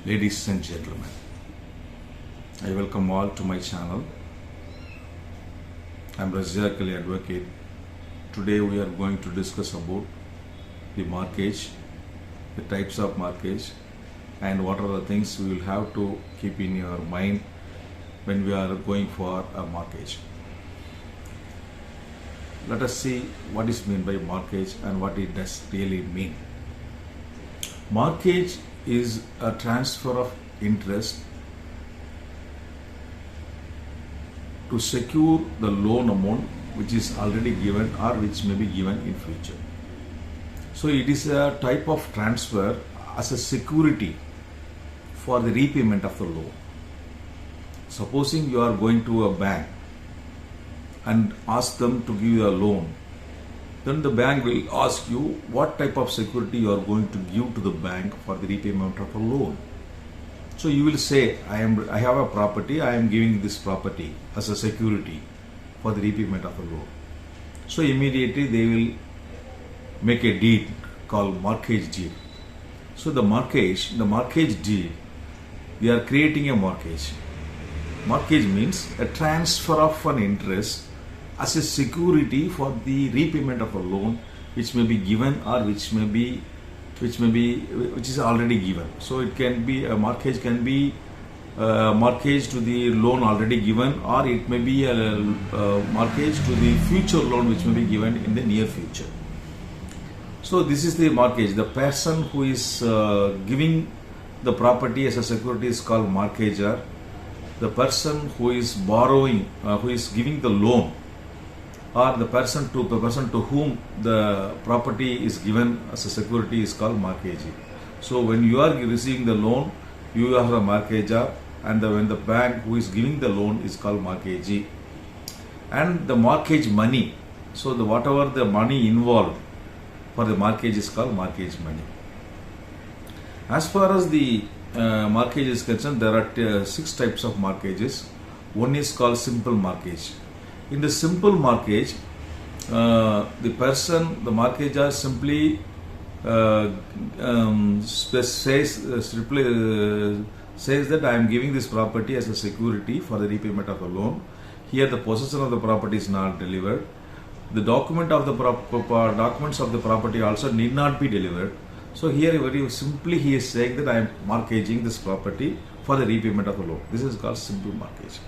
Ladies and gentlemen, I welcome all to my channel. I am Raziaq advocate. Today we are going to discuss about the mortgage, the types of mortgage, and what are the things we will have to keep in your mind when we are going for a mortgage. Let us see what is meant by mortgage and what it does really mean. Mortgage is a transfer of interest to secure the loan amount which is already given or which may be given in future. So it is a type of transfer as a security for the repayment of the loan. Supposing you are going to a bank and ask them to give you a loan, then the bank will ask you what type of security you are going to give to the bank for the repayment of a loan. So you will say, I have a property, I am giving this property as a security for the repayment of a loan. So immediately they will make a deed called mortgage deed. So the mortgage deed, we are creating a mortgage. Mortgage means a transfer of an interest as a security for the repayment of a loan which may be given or which is already given. So it can be a mortgage, can be mortgage to the loan already given, or it may be a mortgage to the future loan which may be given in the near future. So this is the mortgage. The person who is giving the property as a security is called mortgager. The person who is borrowing, who is giving the loan, or the person to whom the property is given as a security is called mortgagee. So when you are receiving the loan, you are the mortgager, and when the bank who is giving the loan is called mortgagee. And the mortgage money, so whatever the money involved for the mortgage is called mortgage money. As far as the mortgage is concerned, there are 6 types of mortgages. One is called simple mortgage. In the simple mortgage, the mortgagor simply says that I am giving this property as a security for the repayment of a loan. Here the possession of the property is not delivered. The documents of the property also need not be delivered. So here very simply he is saying that I am mortgaging this property for the repayment of a loan. This is called simple mortgage.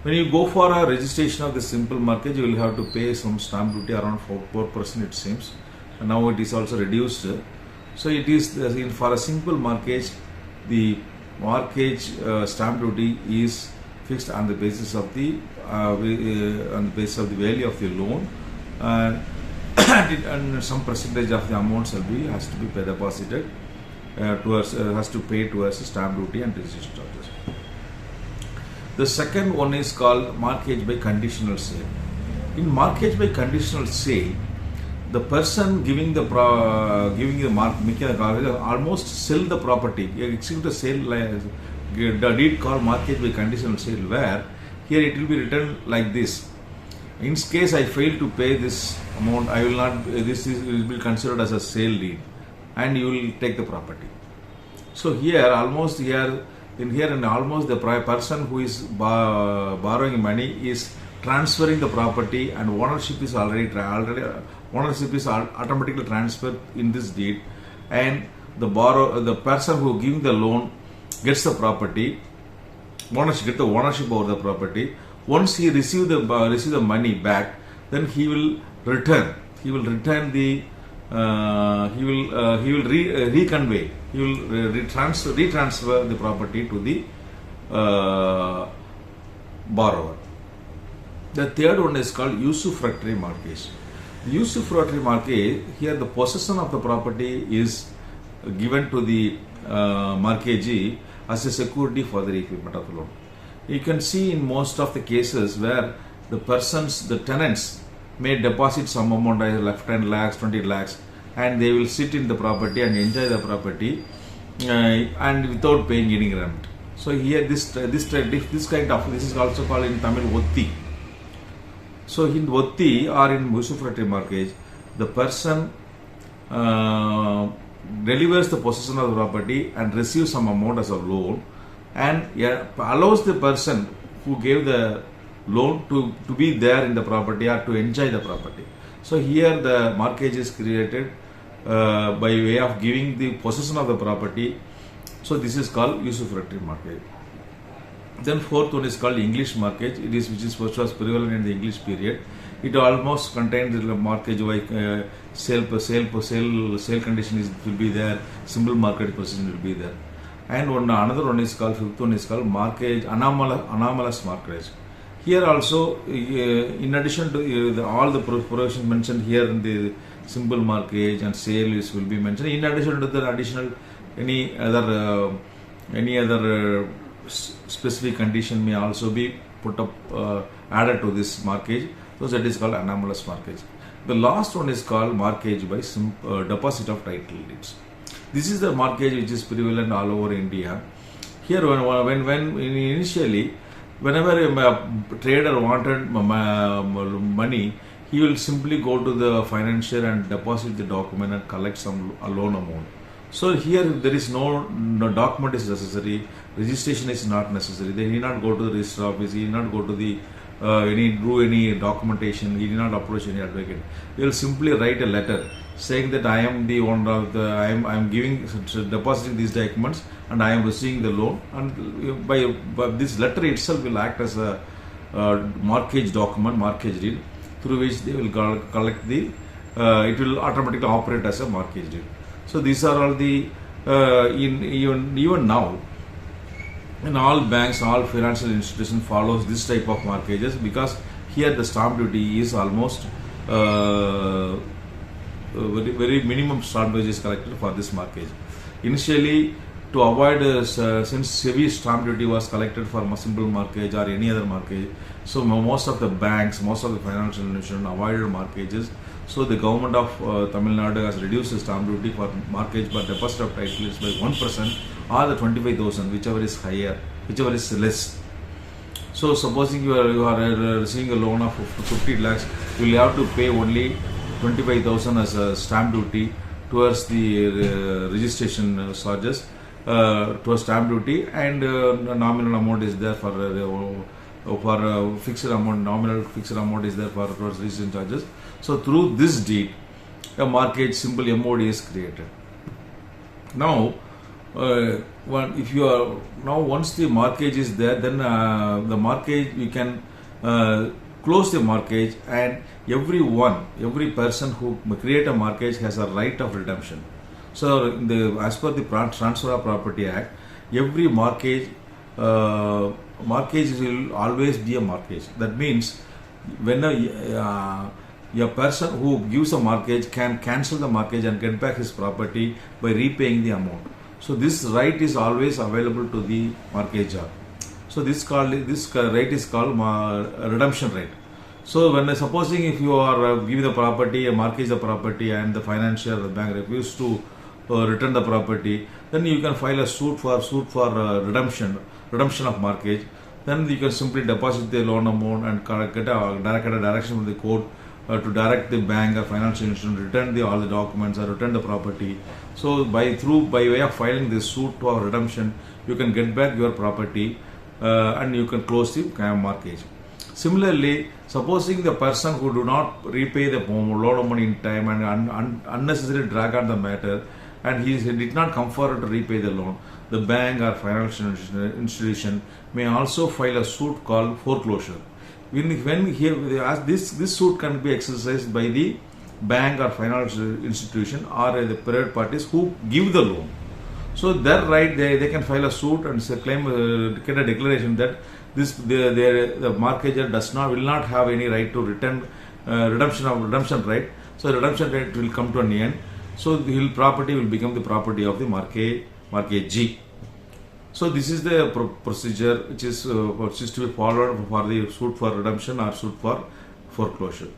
When you go for a registration of the simple mortgage, you will have to pay some stamp duty around 4% it seems. And now it is also reduced. So it is for a simple mortgage, the mortgage stamp duty is fixed on the basis of the value of the loan, and some percentage of the amount has to be deposited has to pay towards stamp duty and registration charges. The second one is called mortgage by conditional sale. In mortgage by conditional sale, the person making the almost sell the property, execute a sale, the deed called mortgage by conditional sale, where here it will be written like this: in case I fail to pay this amount, I will not. Will be considered as a sale deed, and you will take the property. So almost the person who is borrowing money is transferring the property, and ownership is automatically transferred in this deed, and the person who giving the loan gets the property, get the ownership over the property. Once he receive the money back, then he will return the retransfer the property to the borrower. The third one is called usufructory mortgage. The usufructory mortgage, here the possession of the property is given to the mortgagee as a security for the repayment of the loan. You can see in most of the cases where the tenants may deposit some amount, like 10 lakhs, 20 lakhs, and they will sit in the property and enjoy the property and without paying any rent. So here this is also called in Tamil Otti. So in Otti or in usufructory mortgage, the person delivers the possession of the property and receives some amount as a loan, and allows the person who gave the loan to be there in the property or to enjoy the property. So here the mortgage is created by way of giving the possession of the property. So this is called usufructory mortgage. Then fourth one is called English mortgage. It is which was prevalent in the English period. It almost contains the mortgage like sale condition will be there, simple mortgage position will be there, and another one is called, fifth one is called mortgage anomalous mortgage. Here also, in addition to all the provisions mentioned here in the simple mortgage and sale will be mentioned. In addition to the additional any other specific condition may also be put up added to this mortgage. So that is called anomalous mortgage. The last one is called mortgage by deposit of title deeds. This is the mortgage which is prevalent all over India. Here, when initially, whenever a trader wanted money, he will simply go to the financier and deposit the document and collect a loan amount. So here there is no document is necessary, registration is not necessary. They need not go to the register office, he need not go to the any documentation, he did not approach any advocate. He will simply write a letter saying that I am the owner of I am depositing these documents and I am receiving the loan, and by this letter itself will act as a mortgage document, mortgage deed, through which they will collect the it will automatically operate as a mortgage deed. So these are all the even now in all banks, all financial institutions follows this type of mortgages, because here the stamp duty is almost very minimum stamp duty is collected for this mortgage. Initially, to avoid since heavy stamp duty was collected for a simple mortgage or any other mortgage, so most of the banks, most of the financial institutions avoided mortgages. So the government of Tamil Nadu has reduced the stamp duty for mortgage by deposit of title by 1% or the 25,000, whichever is higher, whichever is less. So supposing you are receiving a loan of 50 lakhs, you will have to pay only 25,000 as a stamp duty towards the registration charges, towards stamp duty, and nominal amount is there for fixed amount, nominal fixed amount is there for towards registration charges. So through this deed, a mortgage simple MOD is created. Now, if you are once the mortgage is there, then the mortgage you can close the mortgage, and every person who create a mortgage has a right of redemption. So as per the Transfer of Property Act, every mortgage will always be a mortgage. That means when a person who gives a mortgage can cancel the mortgage and get back his property by repaying the amount. So this right is always available to the mortgagor. So this right is called redemption right. So when supposing if you are giving the property, mortgage the property, and the financier, the bank refuse to return the property, then you can file a suit for redemption of mortgage. Then you can simply deposit the loan amount and get a direction from the court to direct the bank or financial institution to return all the documents or return the property. So by way of filing this suit for redemption, you can get back your property and you can close the mortgage. Similarly, supposing the person who do not repay the loan amount in time and unnecessarily drag on the matter, and he did not come forward to repay the loan, the bank or financial institution may also file a suit called foreclosure. This suit can be exercised by the bank or financial institution or the private parties who give the loan. So their right, they can file a suit and claim, get a declaration that the mortgagor will not have any right to return redemption right. So the redemption right will come to an end. So the property will become the property of the mortgagee. So this is the procedure which is to be followed for the suit for redemption or suit for foreclosure.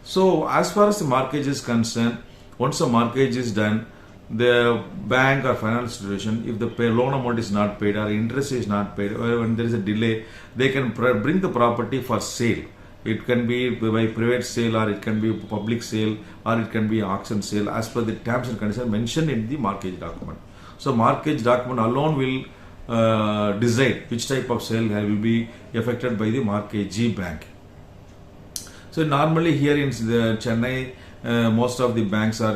So as far as the mortgage is concerned, once a mortgage is done, the bank or financial institution, if the loan amount is not paid or interest is not paid, or when there is a delay, they can bring the property for sale. It can be by private sale, or it can be public sale, or it can be auction sale, as per the terms and conditions mentioned in the mortgage document. So mortgage document alone will decide which type of sale will be affected by the mortgagee bank. So normally here in Chennai, most of the banks are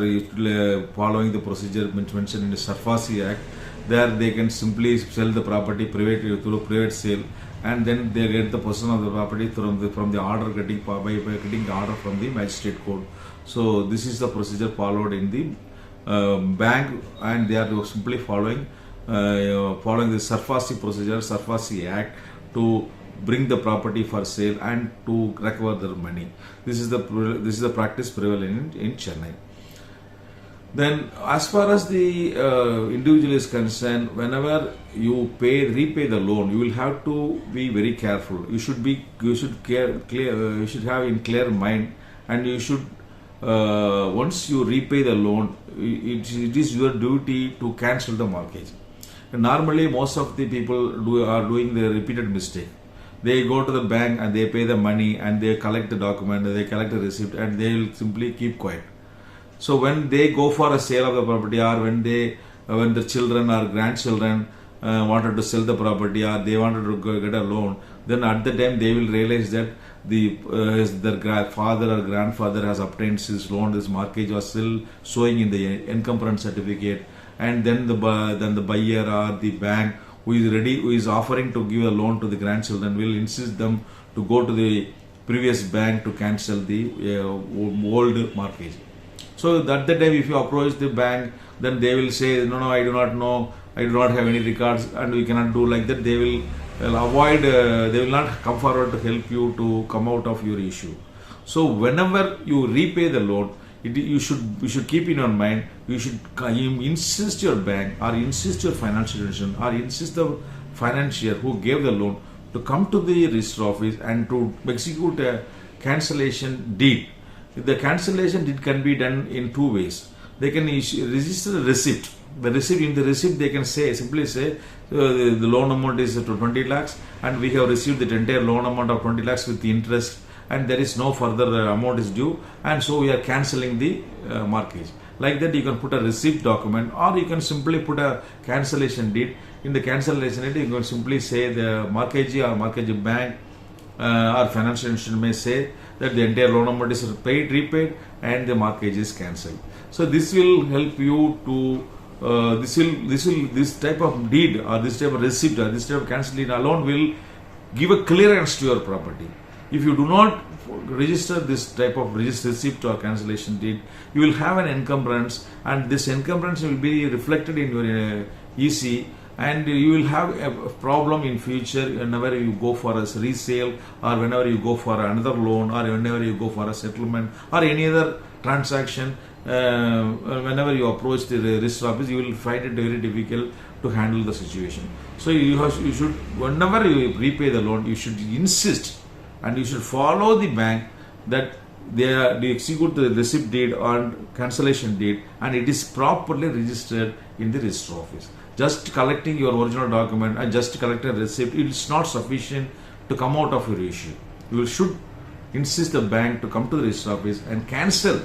following the procedure mentioned in the Sarfasi Act. There they can simply sell the property through private sale, and then they get the possession of the property from the order getting by getting the order from the magistrate court. So this is the procedure followed in the bank, and they are simply following the Sarfasi procedure, Sarfasi Act, to bring the property for sale and to recover their money. This is the practice prevalent in Chennai. Then, as far as the individual is concerned, whenever you repay the loan, you will have to be very careful. You should have in clear mind, and you should once you repay the loan, it is your duty to cancel the mortgage. And normally, most of the people are doing the repeated mistake. They go to the bank and they pay the money and they collect the document, they collect the receipt, and they will simply keep quiet. So when they go for a sale of the property, or when the children or grandchildren wanted to sell the property, or they wanted to get a loan, then at the time they will realize that their father or grandfather has obtained his loan, this mortgage was still showing in the encumbrance certificate, and then the buyer or the bank who is offering to give a loan to the grandchildren will insist them to go to the previous bank to cancel the old mortgage. So at that time, if you approach the bank, then they will say, no, I do not know, I do not have any records, and we cannot do like that. They will avoid, they will not come forward to help you to come out of your issue. So whenever you repay the loan, you should keep in your mind, you should insist your bank, or insist your financial institution, or insist the financier who gave the loan to come to the register office and to execute a cancellation deed. The cancellation deed can be done in two ways. They can register a receipt. In the receipt they can simply say the loan amount is to 20 lakhs, and we have received the entire loan amount of 20 lakhs with the interest, and there is no further amount is due, and so we are cancelling the mortgage. Like that, you can put a receipt document, or you can simply put a cancellation deed. In the cancellation deed, you can simply say the mortgagee or mortgagee bank or financial institution may say that the entire loan amount is repaid, and the mortgage is cancelled. So this will help you to this type of deed, or this type of receipt, or this type of cancellation alone will give a clearance to your property. If you do not register this type of receipt or cancellation deed, you will have an encumbrance, and this encumbrance will be reflected in your EC, and you will have a problem in future whenever you go for a resale, or whenever you go for another loan, or whenever you go for a settlement or any other transaction. Whenever you approach the register office, you will find it very difficult to handle the situation. So you should, whenever you repay the loan, you should insist and you should follow the bank that they execute the receipt deed or cancellation deed, and it is properly registered in the register office. Just collecting your original document and just collecting a receipt, it is not sufficient to come out of your issue. You should insist the bank to come to the register office and cancel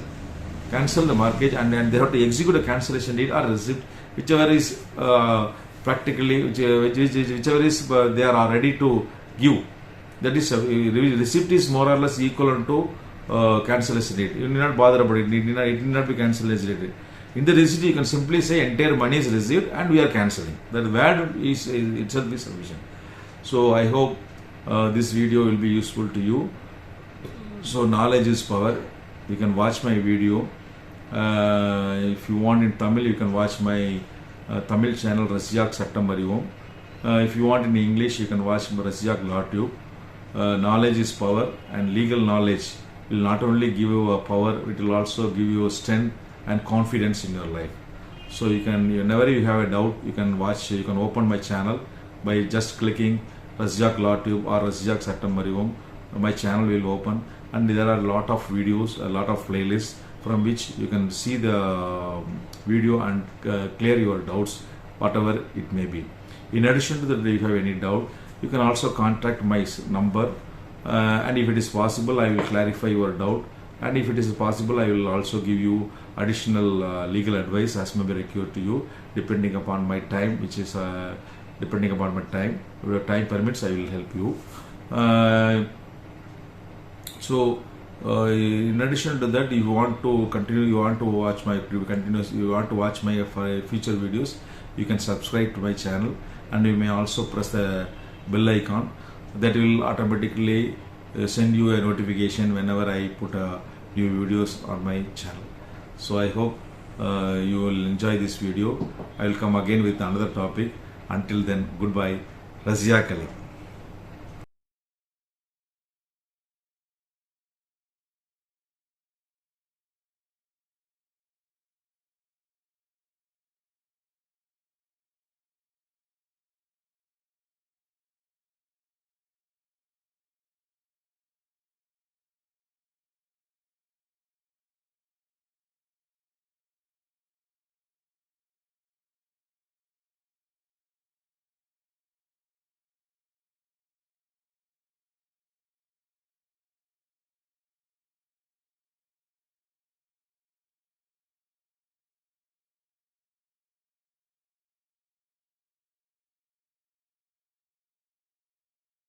the mortgage, and then they have to execute a cancellation deed or receipt, whichever is whichever is they are ready to give. That is, receipt is more or less equivalent to cancellation deed. You need not bother about it. It need not be cancellation deed. In the receipt, you can simply say entire money is received and we are cancelling. That word is itself is sufficient. So I hope this video will be useful to you. So knowledge is power. You can watch my video. If you want in Tamil, you can watch my Tamil channel Raziaq Sattam Arivom. If you want in English, you can watch Raziaq Law Tube. Knowledge is power, and legal knowledge will not only give you a power, it will also give you strength and confidence in your life. So you can, whenever you have a doubt, you can open my channel by just clicking Raziaq Law Tube or Raziaq Sattam Arivom. My channel will open, and there are a lot of videos, a lot of playlists from which you can see the video and clear your doubts, whatever it may be. In addition to that, if you have any doubt, you can also contact my number and if it is possible, I will clarify your doubt, and if it is possible, I will also give you additional legal advice as may be required to you, depending upon my time, which is depending upon my time. If your time permits, I will help you. In addition to that, if you want to continue, you want to watch my future videos, you can subscribe to my channel, and you may also press the bell icon. That will automatically send you a notification whenever I put new videos on my channel. So I hope you will enjoy this video. I will come again with another topic. Until then, goodbye. Raziaq.